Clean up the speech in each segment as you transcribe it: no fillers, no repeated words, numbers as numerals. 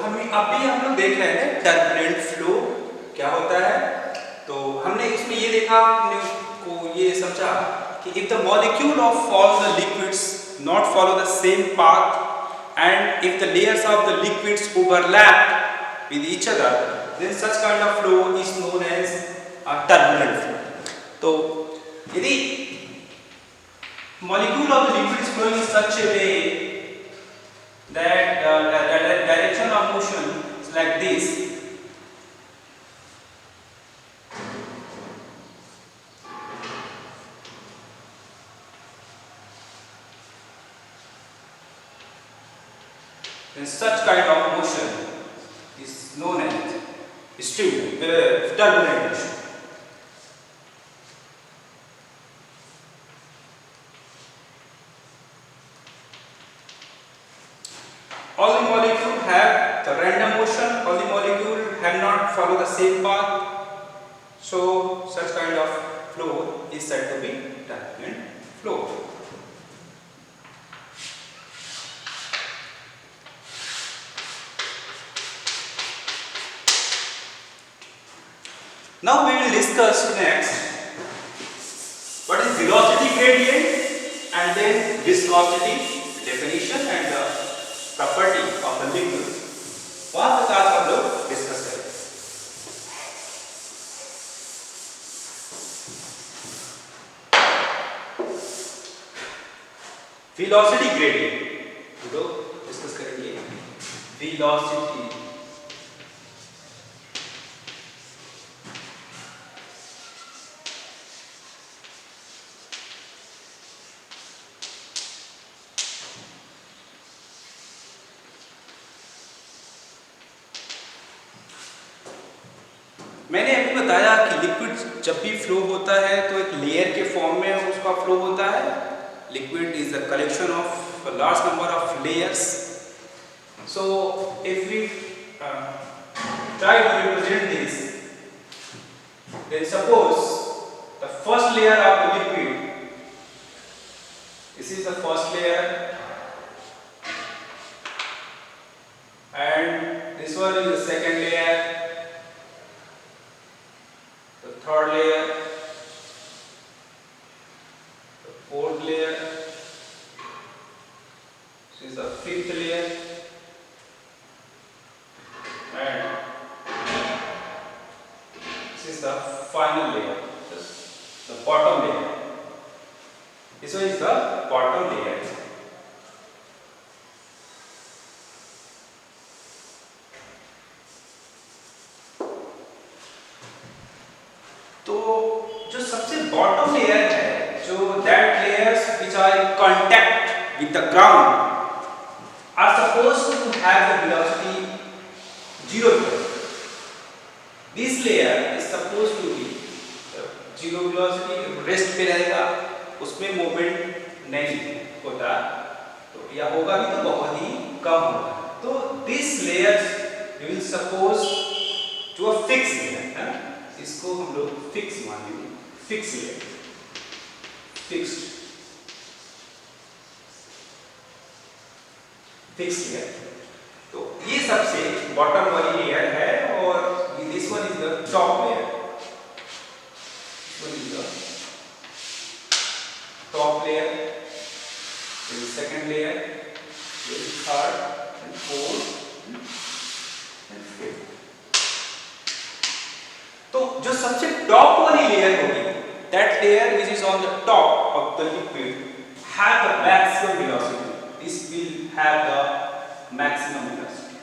हम लोग देख रहे हैं टर्बुलेंट फ्लो क्या होता है। तो हमने इसमें ये देखा, हमने को ये समझा कि if the molecule of all the liquids not follow the same path and if the layers of the liquids overlap with each other, then such kind of flow is known as a turbulent flow. तो यदि molecule of the liquid is flowing in such a way that the direction of motion is like this, then such kind of motion is known as turbulent motion. All the molecules have the random motion, all the molecules have not follow the same path, so such kind of flow is said to be turbulent flow. Now we will discuss next what is velocity gradient and then viscosity definition and the property of the liquid. वहाँ तक आज हम लोग discuss करेंगे। Velocity gradient हम लोग discuss करेंगे। Velocity मैंने अभी बताया कि लिक्विड जब भी फ्लो होता है तो एक लेयर के फॉर्म में उसका फ्लो होता है। Liquid is the collection of a large number of layers. So if we try to represent this, then suppose the first layer of the liquid, this is the first layer and this one is the second layer, the third layer, the fourth layer, this is the fifth layer, and this is the final layer, the bottom layer. This one is the bottom layer. तो जो सबसे bottom layer है, जो that layers which are in contact with the ground are supposed to have the velocity 0. This layer is supposed to be 0 velocity, rest पे रहेगा, उसमें movement नहीं होता, तो या होगा भी तो बहुत ही कम होगा। तो this layers you will suppose to a fix layer है, इसको हम लोग फिक्स मानेंगे, fix layer, fixed fix layer. तो ये सबसे बॉटम वाली लेयर है और this one is the top layer, this one is the top layer, this is second layer, this is third and fourth and fifth. तो जो सबसे टॉप वाली लेयर होगी, that layer which is on the top of the liquid have the maximum velocity, this will have the maximum velocity.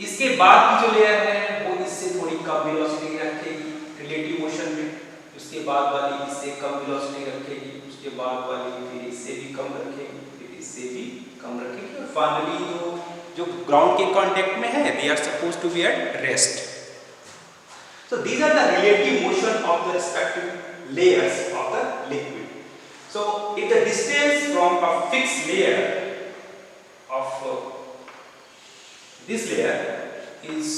इसके बाद की जो layer है वो इससे थोड़ी कम वेलोसिटी रखेगी रिलेटिव मोशन में, उसके बाद वाली इससे कम वेलोसिटी रखेगी, उसके बाद वाली फिर इससे भी कम रखेगी, फिर इससे भी कम रखेगी, और फाइनली जो ग्राउंड के कांटेक्ट में है, they are supposed to be at rest. So these are the relative motion of the respective layers of the liquid. So if the distance from a fixed layer of this layer is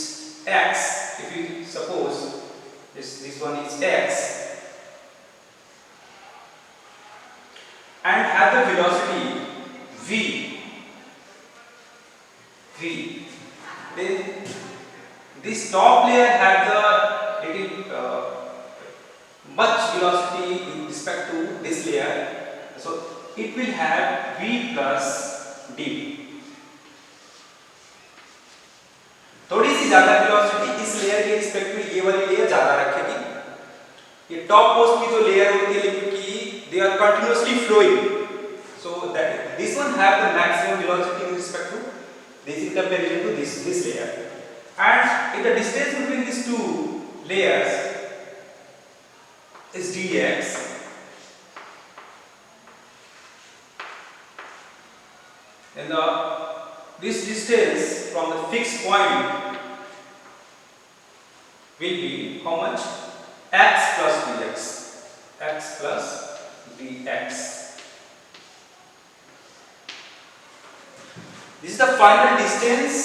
x, if you suppose this one is x, and have the velocity v, top layer have the little much velocity in respect to this layer, so it will have v plus dv. थोड़ी सी ज्यादा velocity इस layer के respect में ये वाली layer ज्यादा रखेगी. ये टॉप मोस्ट की जो लेयर होती है लिक्विड की, they are continuously flowing, so that this one have the maximum velocity in respect to this in comparison to this layer. And if the distance between these two layers is dx, then this distance from the fixed point will be how much? X plus dx. X plus dx. This is the final distance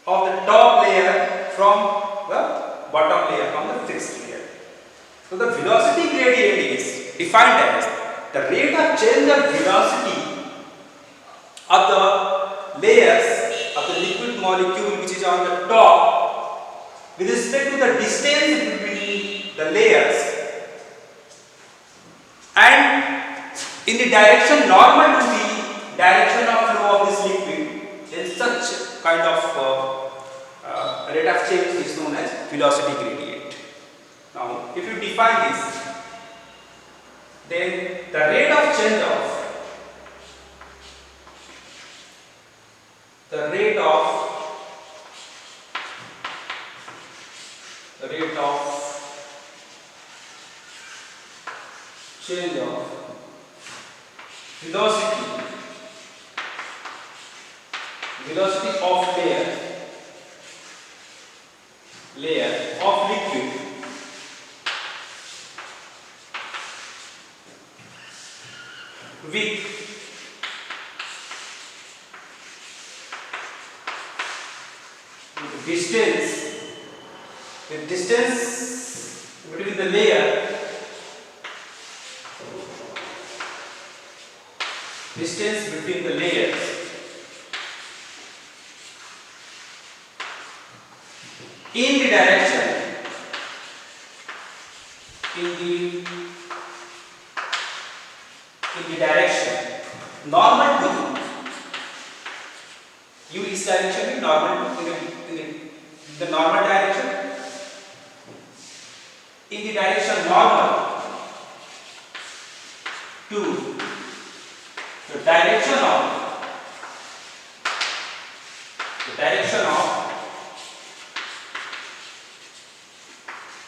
of the top layer from the bottom layer, from the fixed layer. So the velocity gradient is defined as the rate of change of velocity of the layers of the liquid molecule which is on the top with respect to the distance between the layers and in the direction normal to the direction of flow of this liquid. Then such kind of rate of change is known as velocity gradient. Now if you define this, then the rate of change of change of velocity of layer of liquid with distance between the layer in the direction normal to u is direction in normal to in the normal direction, in the direction normal to the direction of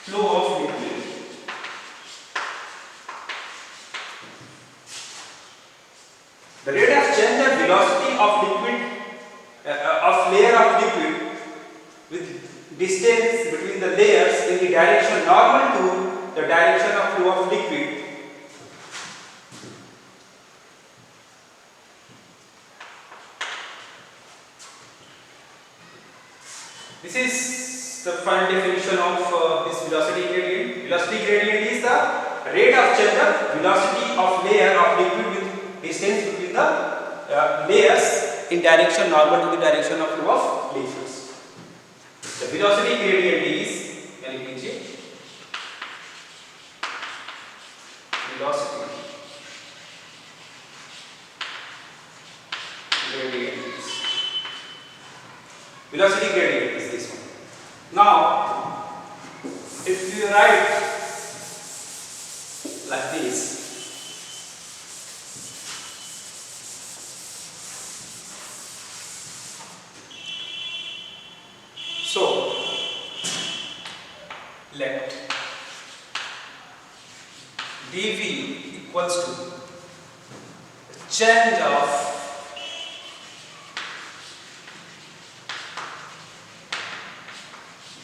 flow of liquid. The rate of change of velocity of liquid of layer of liquid with distance between the layers in the direction normal to the direction of flow of liquid. This is the final definition of this velocity gradient. Velocity gradient is the rate of change of velocity of layer of liquid with distance between the layers in direction normal to the direction of flow of layers. The velocity gradient is, can you please check? Velocity gradient is this one. Now, if you write like this, so let dv equals to change of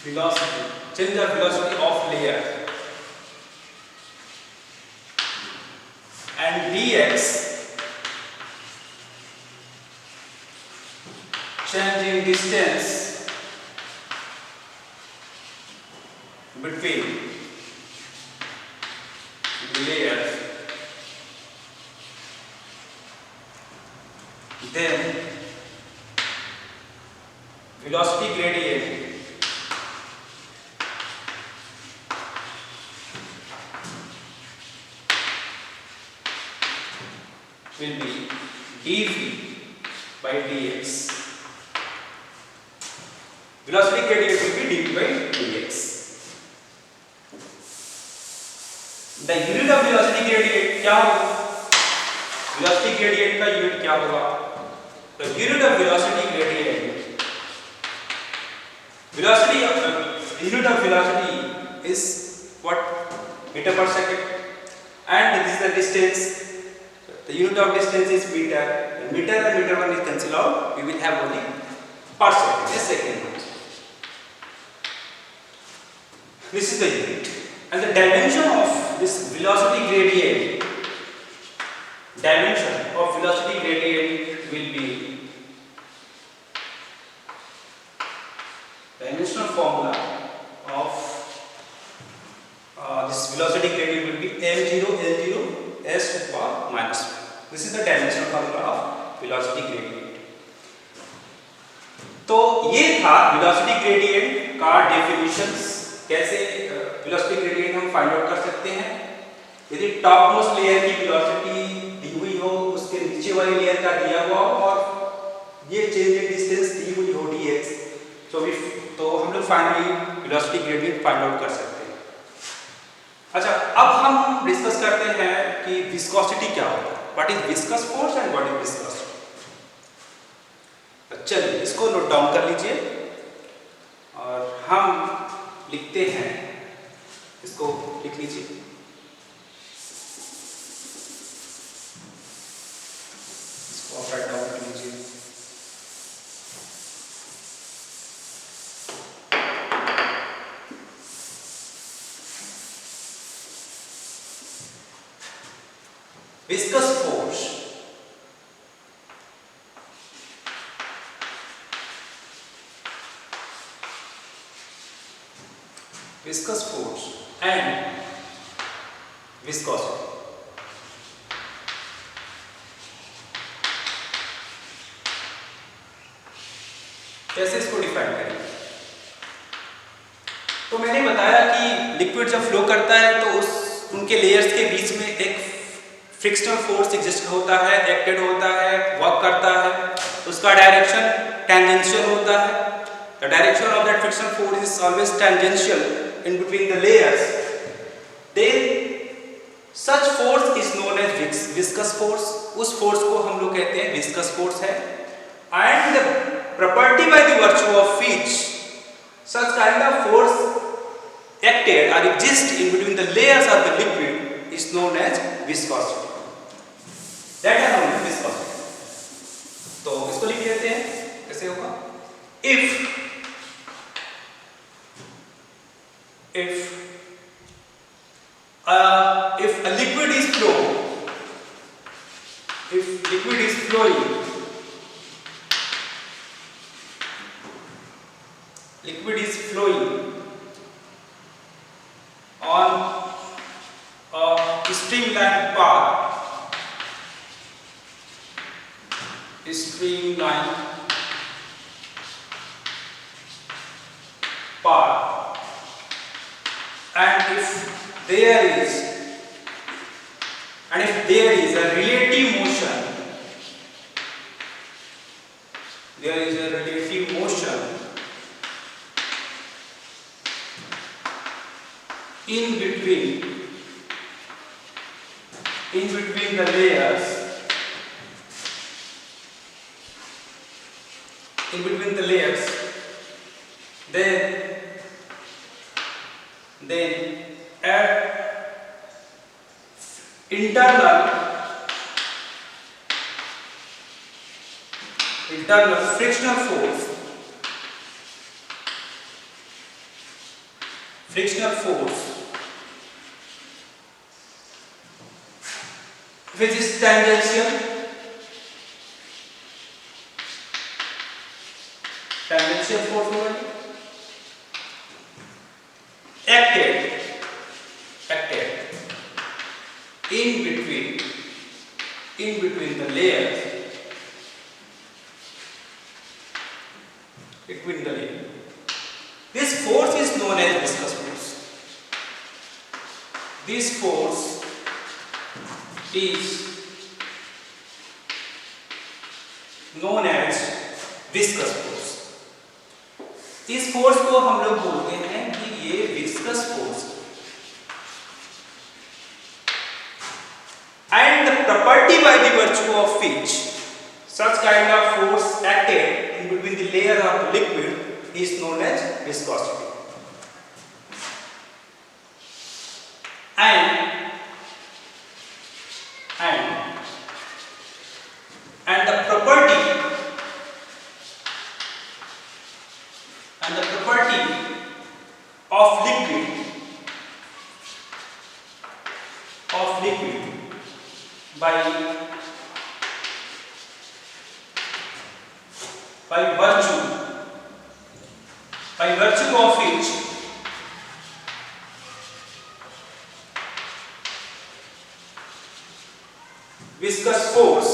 velocity of layer, and dx change in distance between the layers. Then velocity gradient will be dv by dx. Velocity gradient will be dv by dx. The unit of velocity gradient क्या होगा? Velocity gradient का unit क्या होगा? The unit of velocity gradient, unit of velocity is what? Meter per second, and this is the distance. The unit of distance is meter. When meter and meter one is cancelled out, we will have only per second, a second. This is the unit, and the dimension of this velocity gradient, will be dimensional formula of this velocity gradient will be m0 L0 s to the power minus 1. This is the dimensional formula of velocity gradient. तो ये था velocity gradient का definitions. कैसे velocity gradient हम find out कर सकते हैं? यदि टॉप मोस्ट लेयर की velocity दी हुई हो, उसके नीचे वाली लेयर का दिया हुआ हो और ये चेंज इन डिस्टेंस दी हुई हो dx, तो हम लोग finally velocity gradient find out कर सकते हैं. अच्छा, अब हम डिस्कस करते हैं कि विस्कोसिटी क्या होता है. What is viscous force and what is viscosity. चलिए इसको नोट डाउन कर लीजिए और हम लिखते हैं, इसको लिख लीजिए. इसको आप राइट डाउन कर लीजिए. Viscous force and viscosity. कैसे इसको डिफाइन करें? तो मैंने बताया कि लिक्विड जब फ्लो करता है तो उनके लेयर्स के बीच में एक फ्रिक्शनल फोर्स एग्जिस्ट होता है, एक्टेड होता है, वर्क करता है. उसका डायरेक्शन टेंजेंशियल होता है. The direction of that frictional force is always tangential in between the layers. Then such force is known as viscous force. उस force को हम लोग कहते हैं viscous force है. And the property by the virtue of which such kind of force acted or exist in between the layers of the liquid is known as viscosity. That is known as viscosity. तो इसको लिख देते हैं. कैसे होगा? If a liquid is flowing, on a streamlined path, and if there is a relative motion, in between the layers, then at internal frictional force which is tangential force होगा, acted in between the layers, This force is known as viscous force. This force is known as viscous force. इस force को हम लोग बोलते हैं कि ये viscous force. And the property by the virtue of which such kind of force acted in between the layer of the liquid is known as viscosity. And the property of liquid by virtue of which viscous force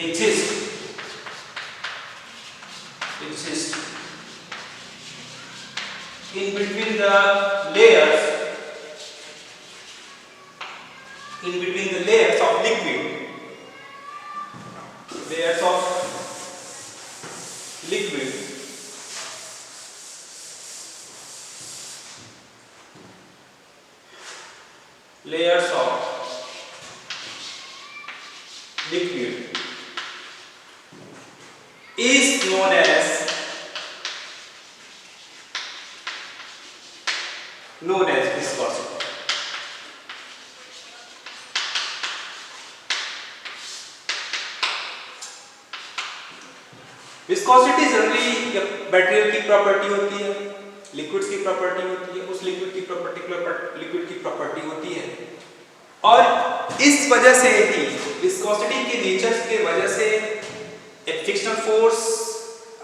exists in between the layers of liquid, is known as viscosity. Viscosity generally material की property होती है, liquids की property होती है, उस liquid की liquid की property होती है, और इस वजह से ही विस्कोसिटी के नेचर के वजह से एक फ्रिक्शनल फोर्स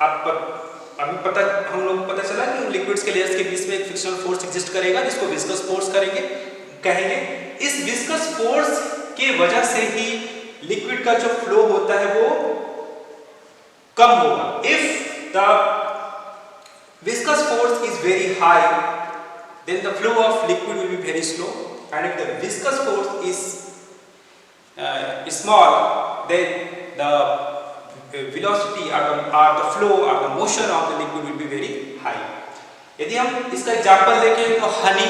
हम लोग पता चला कि लिक्विड्स के लेयर्स के बीच में एक फ्रिक्शनल फोर्स एग्जिस्ट करेगा जिसको विस्कस फोर्स कहेंगे। इस विस्कस फोर्स के वजह से ही लिक्विड का जो फ्लो होता है वो कम होगा। If the viscous force is very high, then the flow of liquid will be very slow, and if the viscous force is small, then the velocity or the flow or the motion of the liquid will be very high. यदि हम इसका example देखें तो हनी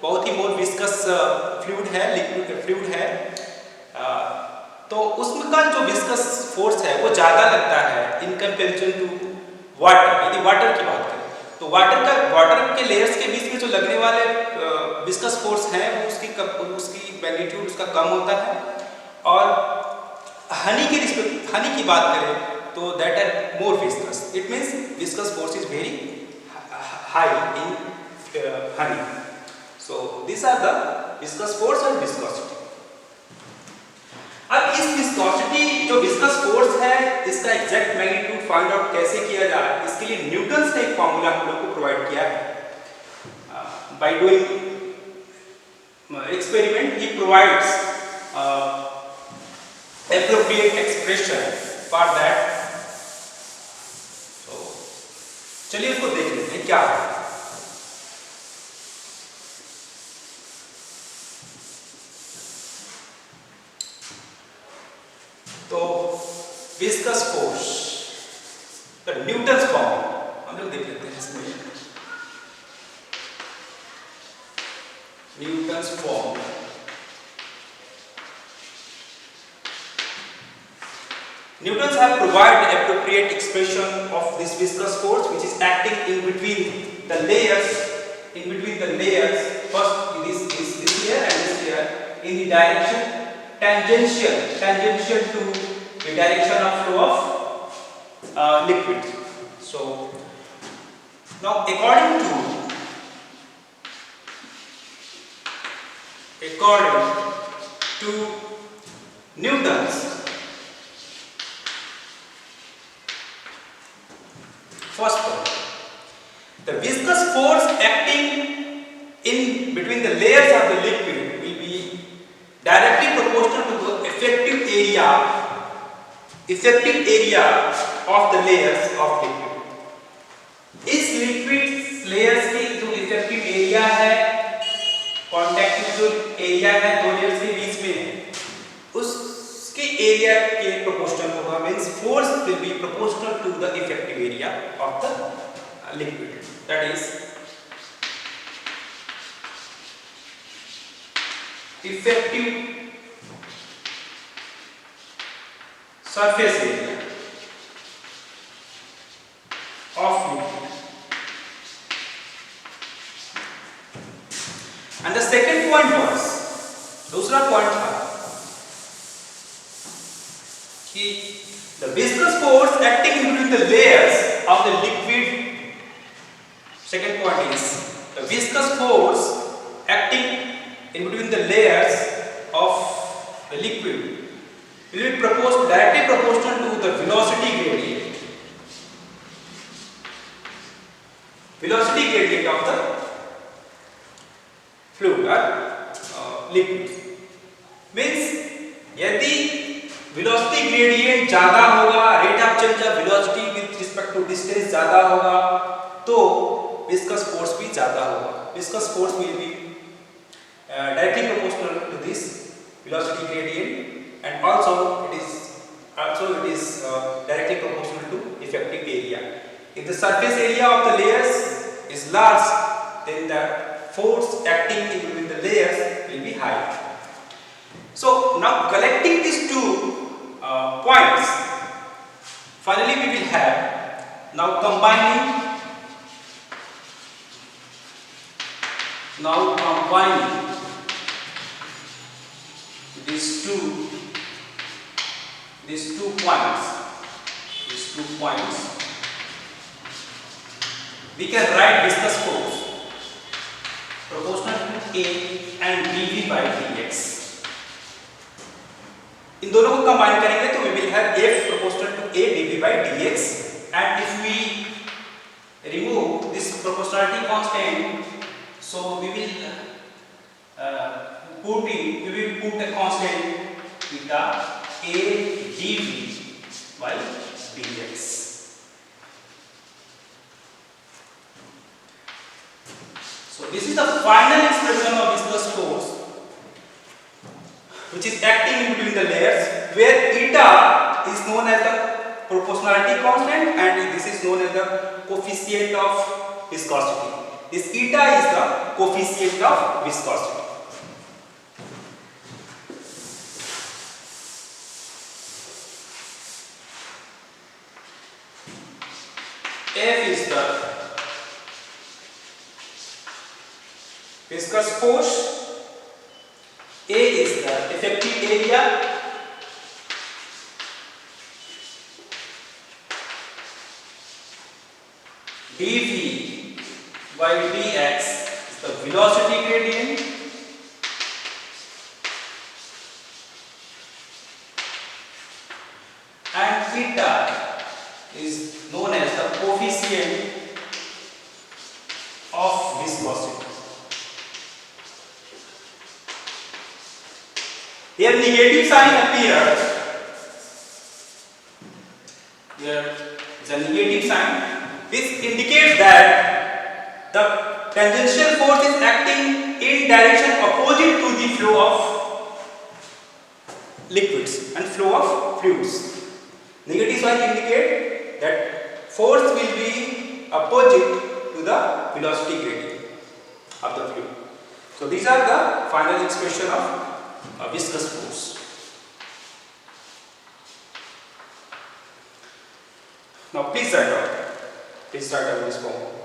बहुत ही more viscous fluid है, liquid fluid है, तो उसमें का जो विस्कस फोर्स है वो ज़्यादा लगता है इन कंपेरिजन टू वाटर। यदि वाटर की बात करें तो वाटर के लेयर्स के बीच में जो लगने वाले विस्कस फोर्स है वो उसकी मैग्नीट्यूड उसका कम होता है, और हनी की बात करें तो that are more viscous. It means viscous force is very high in honey. So this are the viscous force and viscosity. अब इस विस्कोसिटी जो विस्कस फोर्स है इसका एग्जैक्ट मैग्नीट्यूड फाइंड आउट कैसे किया जाए, इसके लिए न्यूटन्स ने एक फॉर्मूला हम लोग को प्रोवाइड किया है। By doing experiment he provides appropriate expression for that। तो चलिए उसको देख लेते हैं क्या है। तो विस्कस फोर्स का न्यूटन्स फॉर्म हम लोग देख लेते हैं। इसमें Newton's form Newtons have provided appropriate expression of this viscous force which is acting in between the layers, first this layer and this layer, in the direction tangential to the direction of flow of liquid. So now according to Newton's first point, the viscous force acting in between the layers of the liquid will be directly proportional to the effective area of the layers of liquid। इस liquid layers की जो effective area है, contact जो area है दो layers के बीच में, उसके एरिया के प्रोपोर्शनल होगा, means force will be proportional to the effective area of the liquid, that is effective surface area of liquid. And the second point was, दूसरा पॉइंट था कि the viscous force acting between the layers of the liquid, second point is the viscous force acting in between the layers of the liquid will be directly proportional to the velocity gradient, velocity gradient of the fluid or liquid, means यदि velocity gradient ज्यादा होगा, rate of change of velocity with respect to distance ज्यादा होगा, तो viscous force भी ज्यादा होगा. Viscous force will be directly proportional to this velocity gradient, and also it is directly proportional to effective area. If the surface area of the layers is large, then the force acting in between the layers will be high. So now collecting these two points, finally we will have now combining these two points, we can write viscous force proportional to A and dV by dx. इन दोनों को combine करेंगे तो we will have F proportional to A dV by dx, and if we remove this proportionality constant, so we will put a constant theta A dV by dx. So this is the final expression of viscous force which is acting in between the layers, where eta is known as the proportionality constant and this is known as the coefficient of viscosity. This eta is the coefficient of viscosity. F is the viscous force, A is the effective area, dV by dx is the velocity gradient, and theta is known as the coefficient of viscosity. Here negative sign appears. Here is a negative sign. This indicates that the tangential force is acting in direction opposite to the flow of liquids and flow of fluids. Negative sign indicate that force will be opposite to the velocity gradient of the fluid. So these are the final expression of viscous force. Now please write down this form.